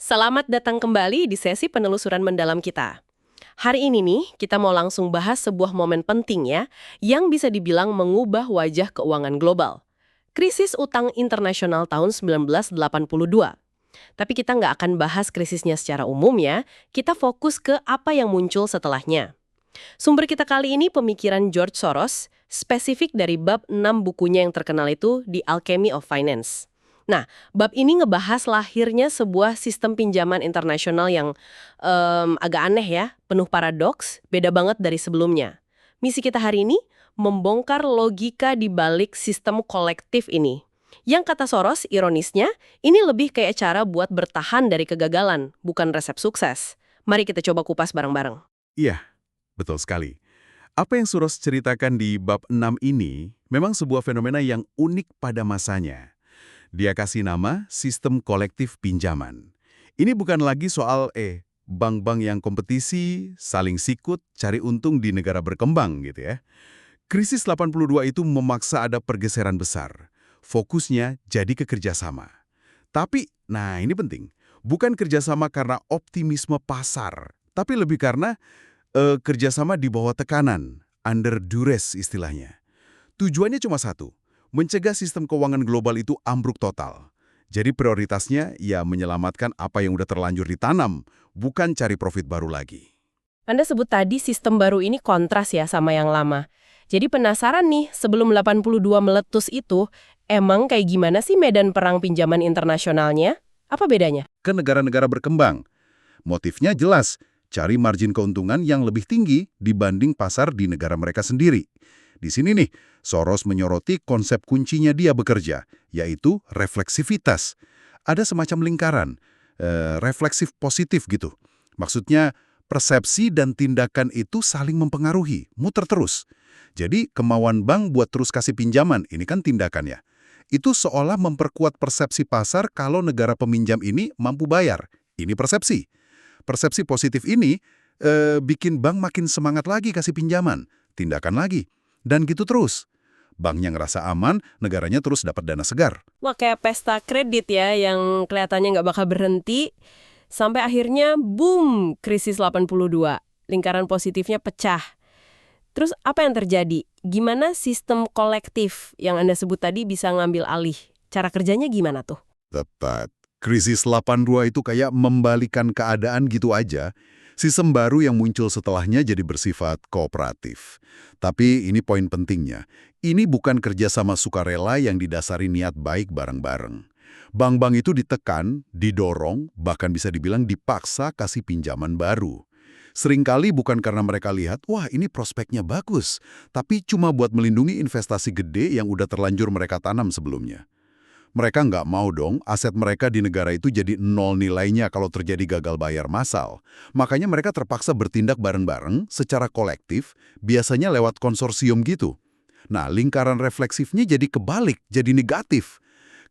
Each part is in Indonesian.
Selamat datang kembali di sesi penelusuran mendalam kita. Hari ini nih, kita mau langsung bahas sebuah momen penting ya, yang bisa dibilang mengubah wajah keuangan global. Krisis utang internasional tahun 1982. Tapi kita nggak akan bahas krisisnya secara umum ya, kita fokus ke apa yang muncul setelahnya. Sumber kita kali ini pemikiran George Soros, spesifik dari bab 6 bukunya yang terkenal itu, The Alchemy of Finance. Nah, bab ini ngebahas lahirnya sebuah sistem pinjaman internasional yang agak aneh ya, penuh paradoks, beda banget dari sebelumnya. Misi kita hari ini, membongkar logika di balik sistem kolektif ini. Yang kata Soros, ironisnya, ini lebih kayak cara buat bertahan dari kegagalan, bukan resep sukses. Mari kita coba kupas bareng-bareng. Iya, betul sekali. Apa yang Soros ceritakan di bab 6 ini memang sebuah fenomena yang unik pada masanya. Dia kasih nama sistem kolektif pinjaman. Ini bukan lagi soal bank-bank yang kompetisi, saling sikut, cari untung di negara berkembang gitu ya. Krisis 82 itu memaksa ada pergeseran besar. Fokusnya jadi ke kerjasama. Tapi, nah ini penting, bukan kerjasama karena optimisme pasar, tapi lebih karena kerjasama di bawah tekanan, under duress istilahnya. Tujuannya cuma satu, mencegah sistem keuangan global itu ambruk total. Jadi prioritasnya ya menyelamatkan apa yang udah terlanjur ditanam, bukan cari profit baru lagi. Anda sebut tadi sistem baru ini kontras ya sama yang lama. Jadi penasaran nih, sebelum 82 meletus itu, emang kayak gimana sih medan perang pinjaman internasionalnya? Apa bedanya? Ke negara-negara berkembang, motifnya jelas, cari margin keuntungan yang lebih tinggi dibanding pasar di negara mereka sendiri. Di sini nih, Soros menyoroti konsep kuncinya dia bekerja, yaitu refleksivitas. Ada semacam lingkaran, refleksif positif gitu. Maksudnya, persepsi dan tindakan itu saling mempengaruhi, muter terus. Jadi, kemauan bank buat terus kasih pinjaman, ini kan tindakannya. Itu seolah memperkuat persepsi pasar kalau negara peminjam ini mampu bayar. Ini persepsi. Persepsi positif ini bikin bank makin semangat lagi kasih pinjaman, tindakan lagi. Dan gitu terus. Banknya ngerasa aman, negaranya terus dapat dana segar. Wah, kayak pesta kredit ya, yang kelihatannya nggak bakal berhenti. Sampai akhirnya, boom, krisis 82. Lingkaran positifnya pecah. Terus apa yang terjadi? Gimana sistem kolektif yang Anda sebut tadi bisa ngambil alih? Cara kerjanya gimana tuh? Tepat. Krisis 82 itu kayak membalikan keadaan gitu aja. Sistem baru yang muncul setelahnya jadi bersifat kooperatif. Tapi ini poin pentingnya. Ini bukan kerjasama sukarela yang didasari niat baik bareng-bareng. Bank-bank itu ditekan, didorong, bahkan bisa dibilang dipaksa kasih pinjaman baru. Seringkali bukan karena mereka lihat, wah ini prospeknya bagus, tapi cuma buat melindungi investasi gede yang udah terlanjur mereka tanam sebelumnya. Mereka nggak mau dong aset mereka di negara itu jadi nol nilainya kalau terjadi gagal bayar massal. Makanya mereka terpaksa bertindak bareng-bareng secara kolektif, biasanya lewat konsorsium gitu. Nah, lingkaran refleksifnya jadi kebalik, jadi negatif.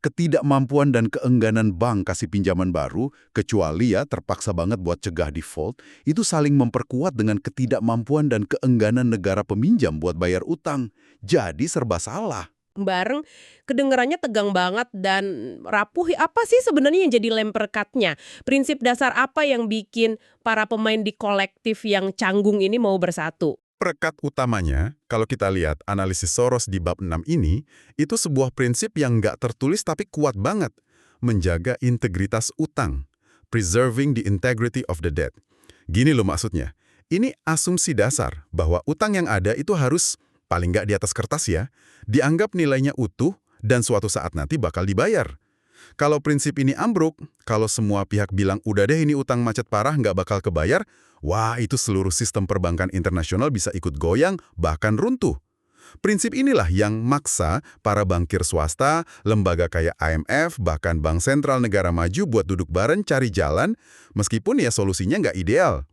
Ketidakmampuan dan keengganan bank kasih pinjaman baru, kecuali ya terpaksa banget buat cegah default, itu saling memperkuat dengan ketidakmampuan dan keengganan negara peminjam buat bayar utang. Jadi serba salah. Bareng, kedengarannya tegang banget dan rapuh. Apa sih sebenarnya yang jadi lem perekatnya? Prinsip dasar apa yang bikin para pemain di kolektif yang canggung ini mau bersatu? Perekat utamanya, kalau kita lihat analisis Soros di bab 6 ini, itu sebuah prinsip yang nggak tertulis tapi kuat banget. Menjaga integritas utang. Preserving the integrity of the debt. Gini loh maksudnya. Ini asumsi dasar bahwa utang yang ada itu harus, paling nggak di atas kertas ya, dianggap nilainya utuh dan suatu saat nanti bakal dibayar. Kalau prinsip ini ambruk, kalau semua pihak bilang udah deh ini utang macet parah nggak bakal kebayar, wah itu seluruh sistem perbankan internasional bisa ikut goyang, bahkan runtuh. Prinsip inilah yang maksa para bankir swasta, lembaga kayak IMF, bahkan Bank Sentral Negara Maju buat duduk bareng cari jalan, meskipun ya solusinya nggak ideal.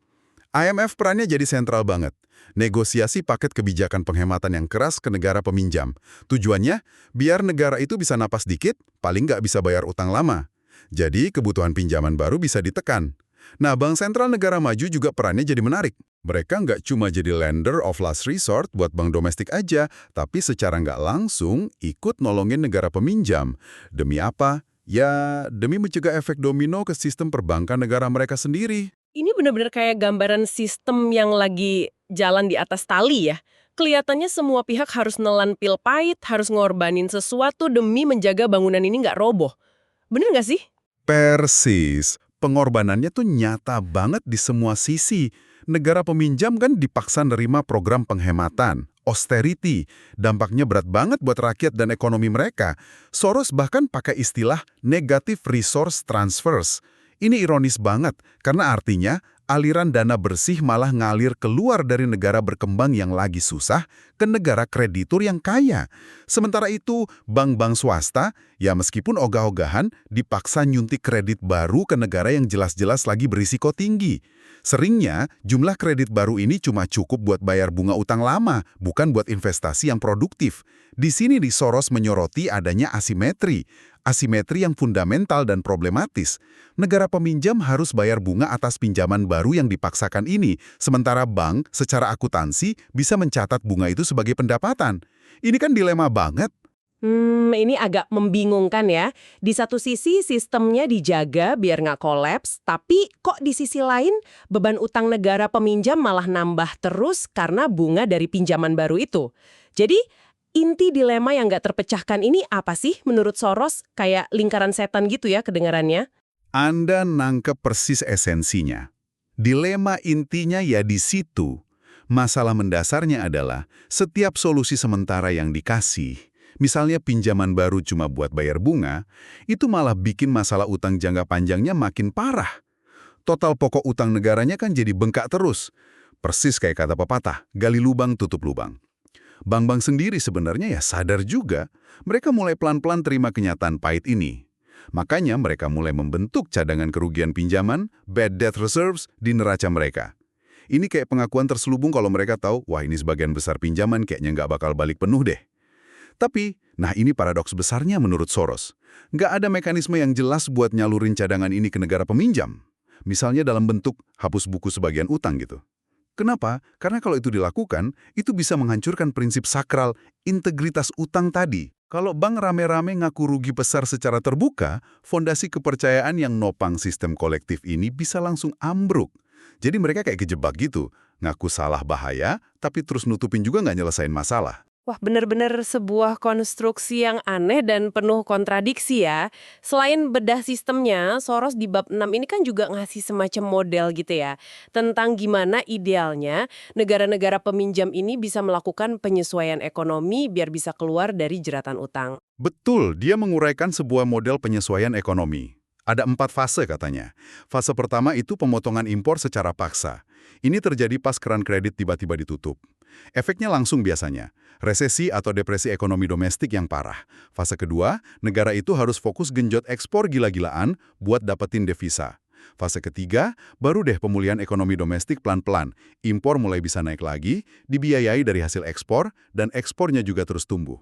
IMF perannya jadi sentral banget. Negosiasi paket kebijakan penghematan yang keras ke negara peminjam. Tujuannya, biar negara itu bisa napas dikit, paling nggak bisa bayar utang lama. Jadi, kebutuhan pinjaman baru bisa ditekan. Nah, Bank Sentral Negara Maju juga perannya jadi menarik. Mereka nggak cuma jadi lender of last resort buat bank domestik aja, tapi secara nggak langsung ikut nolongin negara peminjam. Demi apa? Ya, demi mencegah efek domino ke sistem perbankan negara mereka sendiri. Ini benar-benar kayak gambaran sistem yang lagi jalan di atas tali ya. Kelihatannya semua pihak harus nelan pil pahit, harus ngorbanin sesuatu demi menjaga bangunan ini nggak roboh. Bener nggak sih? Persis. Pengorbanannya tuh nyata banget di semua sisi. Negara peminjam kan dipaksa nerima program penghematan, austerity. Dampaknya berat banget buat rakyat dan ekonomi mereka. Soros bahkan pakai istilah negative resource transfers. Ini ironis banget, karena artinya aliran dana bersih malah ngalir keluar dari negara berkembang yang lagi susah ke negara kreditur yang kaya. Sementara itu, bank-bank swasta, ya meskipun ogah-ogahan, dipaksa nyuntik kredit baru ke negara yang jelas-jelas lagi berisiko tinggi. Seringnya, jumlah kredit baru ini cuma cukup buat bayar bunga utang lama, bukan buat investasi yang produktif. Di sini Soros menyoroti adanya asimetri. Asimetri yang fundamental dan problematis. Negara peminjam harus bayar bunga atas pinjaman baru yang dipaksakan ini, sementara bank secara akuntansi bisa mencatat bunga itu sebagai pendapatan. Ini kan dilema banget. Ini agak membingungkan ya. Di satu sisi sistemnya dijaga biar nggak kolaps, tapi kok di sisi lain beban utang negara peminjam malah nambah terus karena bunga dari pinjaman baru itu. Jadi inti dilema yang nggak terpecahkan ini apa sih menurut Soros? Kayak lingkaran setan gitu ya kedengarannya? Anda nangkep persis esensinya. Dilema intinya ya di situ. Masalah mendasarnya adalah setiap solusi sementara yang dikasih, misalnya pinjaman baru cuma buat bayar bunga, itu malah bikin masalah utang jangka panjangnya makin parah. Total pokok utang negaranya kan jadi bengkak terus. Persis kayak kata pepatah, gali lubang tutup lubang. Bank-bank sendiri sebenarnya ya sadar juga, mereka mulai pelan-pelan terima kenyataan pahit ini. Makanya mereka mulai membentuk cadangan kerugian pinjaman, bad debt reserves, di neraca mereka. Ini kayak pengakuan terselubung kalau mereka tahu, wah ini sebagian besar pinjaman kayaknya nggak bakal balik penuh deh. Tapi, nah ini paradoks besarnya menurut Soros. Nggak ada mekanisme yang jelas buat nyalurin cadangan ini ke negara peminjam. Misalnya dalam bentuk hapus buku sebagian utang gitu. Kenapa? Karena kalau itu dilakukan, itu bisa menghancurkan prinsip sakral integritas utang tadi. Kalau bank rame-rame ngaku rugi besar secara terbuka, fondasi kepercayaan yang nopang sistem kolektif ini bisa langsung ambruk. Jadi mereka kayak kejebak gitu, ngaku salah bahaya, tapi terus nutupin juga nggak nyelesain masalah. Wah, benar-benar sebuah konstruksi yang aneh dan penuh kontradiksi ya. Selain bedah sistemnya, Soros di bab 6 ini kan juga ngasih semacam model gitu ya. Tentang gimana idealnya negara-negara peminjam ini bisa melakukan penyesuaian ekonomi biar bisa keluar dari jeratan utang. Betul, dia menguraikan sebuah model penyesuaian ekonomi. Ada 4 fase katanya. Fase pertama itu pemotongan impor secara paksa. Ini terjadi pas keran kredit tiba-tiba ditutup. Efeknya langsung biasanya, resesi atau depresi ekonomi domestik yang parah. Fase kedua, negara itu harus fokus genjot ekspor gila-gilaan buat dapetin devisa. Fase ketiga, baru deh pemulihan ekonomi domestik pelan-pelan. Impor mulai bisa naik lagi, dibiayai dari hasil ekspor, dan ekspornya juga terus tumbuh.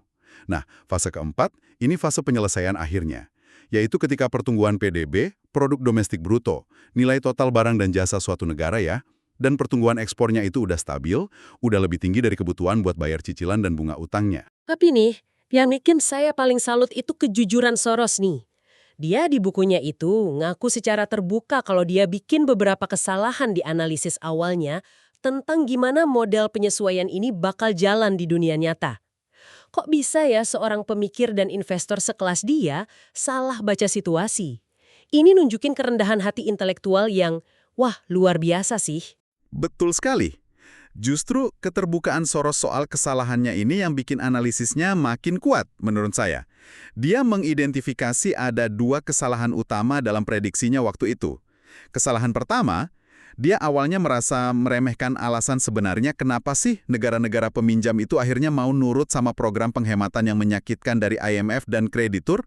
Nah, fase keempat, ini fase penyelesaian akhirnya. Yaitu ketika pertumbuhan PDB, produk domestik bruto, nilai total barang dan jasa suatu negara ya, dan pertumbuhan ekspornya itu udah stabil, udah lebih tinggi dari kebutuhan buat bayar cicilan dan bunga utangnya. Tapi nih, yang bikin saya paling salut itu kejujuran Soros nih. Dia di bukunya itu ngaku secara terbuka kalau dia bikin beberapa kesalahan di analisis awalnya tentang gimana model penyesuaian ini bakal jalan di dunia nyata. Kok bisa ya seorang pemikir dan investor sekelas dia salah baca situasi? Ini nunjukin kerendahan hati intelektual yang, wah, luar biasa sih. Betul sekali. Justru keterbukaan Soros soal kesalahannya ini yang bikin analisisnya makin kuat menurut saya. Dia mengidentifikasi ada 2 kesalahan utama dalam prediksinya waktu itu. Kesalahan pertama, dia awalnya merasa meremehkan alasan sebenarnya kenapa sih negara-negara peminjam itu akhirnya mau nurut sama program penghematan yang menyakitkan dari IMF dan kreditur.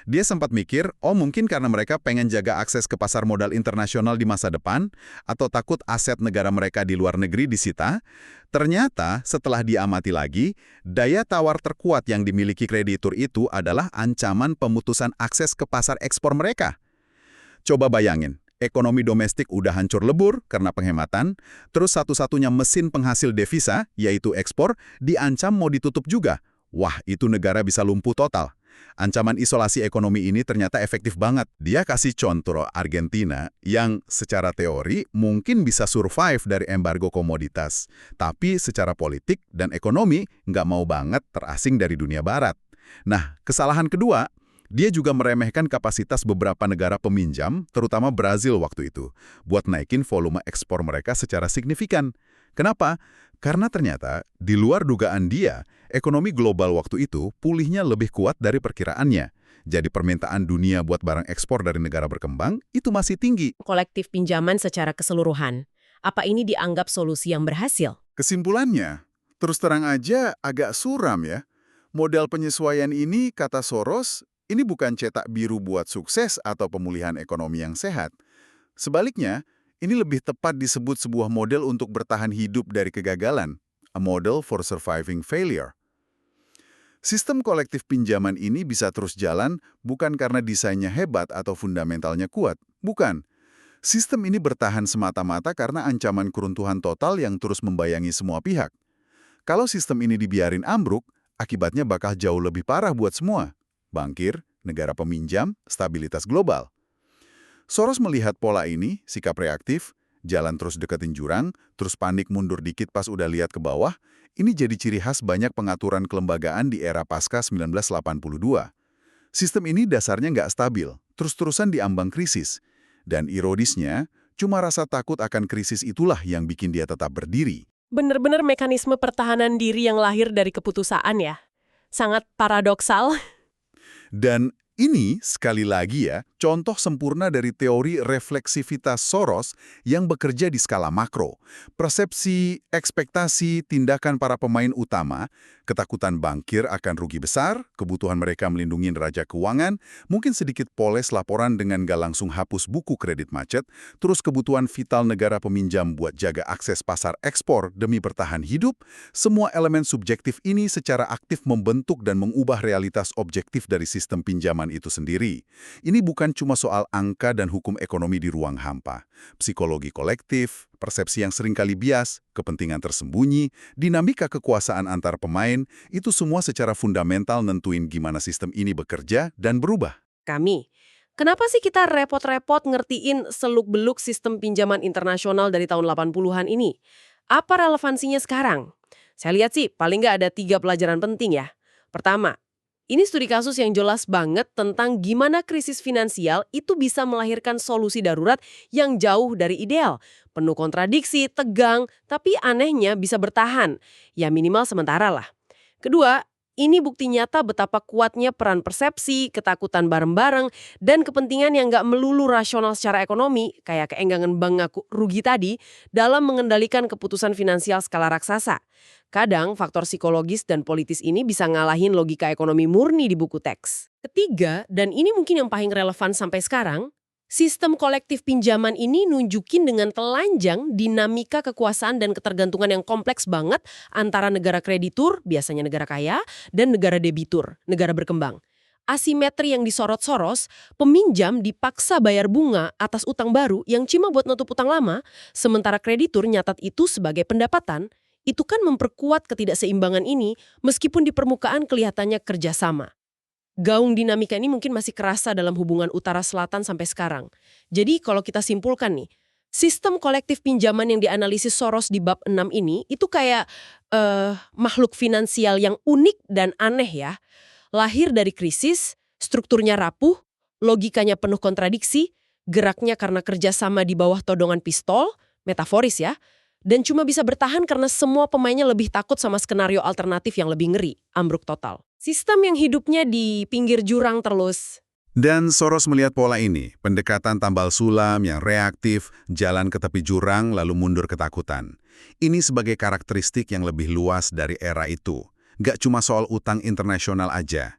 Dia sempat mikir, oh mungkin karena mereka pengen jaga akses ke pasar modal internasional di masa depan, atau takut aset negara mereka di luar negeri disita. Ternyata, setelah diamati lagi, daya tawar terkuat yang dimiliki kreditur itu adalah ancaman pemutusan akses ke pasar ekspor mereka. Coba bayangin, ekonomi domestik udah hancur lebur karena penghematan, terus satu-satunya mesin penghasil devisa, yaitu ekspor, diancam mau ditutup juga. Wah, itu negara bisa lumpuh total. Ancaman isolasi ekonomi ini ternyata efektif banget. Dia kasih contoh Argentina yang secara teori mungkin bisa survive dari embargo komoditas. Tapi secara politik dan ekonomi nggak mau banget terasing dari dunia barat. Nah, kesalahan kedua, dia juga meremehkan kapasitas beberapa negara peminjam, terutama Brazil waktu itu, buat naikin volume ekspor mereka secara signifikan. Kenapa? Karena ternyata di luar dugaan dia, ekonomi global waktu itu pulihnya lebih kuat dari perkiraannya. Jadi permintaan dunia buat barang ekspor dari negara berkembang itu masih tinggi. Kolektif pinjaman secara keseluruhan. Apa ini dianggap solusi yang berhasil? Kesimpulannya, terus terang aja agak suram ya. Model penyesuaian ini, kata Soros, ini bukan cetak biru buat sukses atau pemulihan ekonomi yang sehat. Sebaliknya, ini lebih tepat disebut sebuah model untuk bertahan hidup dari kegagalan, a model for surviving failure. Sistem kolektif pinjaman ini bisa terus jalan bukan karena desainnya hebat atau fundamentalnya kuat, bukan. Sistem ini bertahan semata-mata karena ancaman keruntuhan total yang terus membayangi semua pihak. Kalau sistem ini dibiarin ambruk, akibatnya bakal jauh lebih parah buat semua. Bankir, negara peminjam, stabilitas global. Soros melihat pola ini, sikap reaktif, jalan terus deketin jurang, terus panik mundur dikit pas udah lihat ke bawah, ini jadi ciri khas banyak pengaturan kelembagaan di era pasca 1982. Sistem ini dasarnya nggak stabil, terus-terusan diambang krisis. Dan ironisnya, cuma rasa takut akan krisis itulah yang bikin dia tetap berdiri. Bener-bener mekanisme pertahanan diri yang lahir dari keputusaan ya. Sangat paradoksal. Dan ini, sekali lagi ya, contoh sempurna dari teori refleksivitas Soros yang bekerja di skala makro. Persepsi, ekspektasi, tindakan para pemain utama, ketakutan bankir akan rugi besar, kebutuhan mereka melindungi neraca keuangan, mungkin sedikit poles laporan dengan nggak langsung hapus buku kredit macet, terus kebutuhan vital negara peminjam buat jaga akses pasar ekspor demi bertahan hidup, semua elemen subjektif ini secara aktif membentuk dan mengubah realitas objektif dari sistem pinjaman itu sendiri. Ini bukan cuma soal angka dan hukum ekonomi di ruang hampa. Psikologi kolektif, persepsi yang seringkali bias, kepentingan tersembunyi, dinamika kekuasaan antar pemain, itu semua secara fundamental nentuin gimana sistem ini bekerja dan berubah. Kenapa sih kita repot-repot ngertiin seluk-beluk sistem pinjaman internasional dari tahun 80-an ini? Apa relevansinya sekarang? Saya lihat sih, paling nggak ada 3 pelajaran penting ya. Pertama, ini studi kasus yang jelas banget tentang gimana krisis finansial itu bisa melahirkan solusi darurat yang jauh dari ideal. Penuh kontradiksi, tegang, tapi anehnya bisa bertahan. Ya minimal sementara lah. Kedua, ini bukti nyata betapa kuatnya peran persepsi, ketakutan bareng-bareng, dan kepentingan yang nggak melulu rasional secara ekonomi, kayak keenggangan bank ngaku rugi tadi, dalam mengendalikan keputusan finansial skala raksasa. Kadang, faktor psikologis dan politis ini bisa ngalahin logika ekonomi murni di buku teks. Ketiga, dan ini mungkin yang paling relevan sampai sekarang, sistem kolektif pinjaman ini nunjukin dengan telanjang dinamika kekuasaan dan ketergantungan yang kompleks banget antara negara kreditur, biasanya negara kaya, dan negara debitur, negara berkembang. Asimetri yang disorot Soros, peminjam dipaksa bayar bunga atas utang baru yang cuma buat nutup utang lama, sementara kreditur nyatat itu sebagai pendapatan, itu kan memperkuat ketidakseimbangan ini meskipun di permukaan kelihatannya kerjasama. Gaung dinamika ini mungkin masih kerasa dalam hubungan utara-selatan sampai sekarang. Jadi kalau kita simpulkan nih, sistem kolektif pinjaman yang dianalisis Soros di bab 6 ini itu kayak makhluk finansial yang unik dan aneh ya. Lahir dari krisis, strukturnya rapuh, logikanya penuh kontradiksi, geraknya karena kerjasama di bawah todongan pistol, metaforis ya, dan cuma bisa bertahan karena semua pemainnya lebih takut sama skenario alternatif yang lebih ngeri, ambruk total. Sistem yang hidupnya di pinggir jurang terus. Dan Soros melihat pola ini, pendekatan tambal sulam yang reaktif, jalan ke tepi jurang lalu mundur ketakutan. Ini sebagai karakteristik yang lebih luas dari era itu. Gak cuma soal utang internasional aja.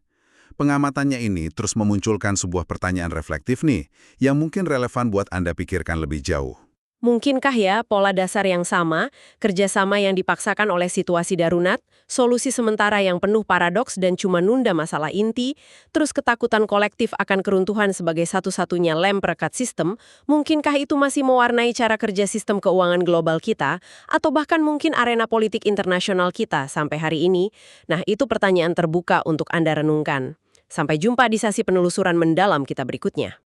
Pengamatannya ini terus memunculkan sebuah pertanyaan reflektif nih, yang mungkin relevan buat Anda pikirkan lebih jauh. Mungkinkah ya pola dasar yang sama, kerjasama yang dipaksakan oleh situasi darurat, solusi sementara yang penuh paradoks dan cuma nunda masalah inti, terus ketakutan kolektif akan keruntuhan sebagai satu-satunya lem perekat sistem, mungkinkah itu masih mewarnai cara kerja sistem keuangan global kita, atau bahkan mungkin arena politik internasional kita sampai hari ini? Nah, itu pertanyaan terbuka untuk Anda renungkan. Sampai jumpa di sesi penelusuran mendalam kita berikutnya.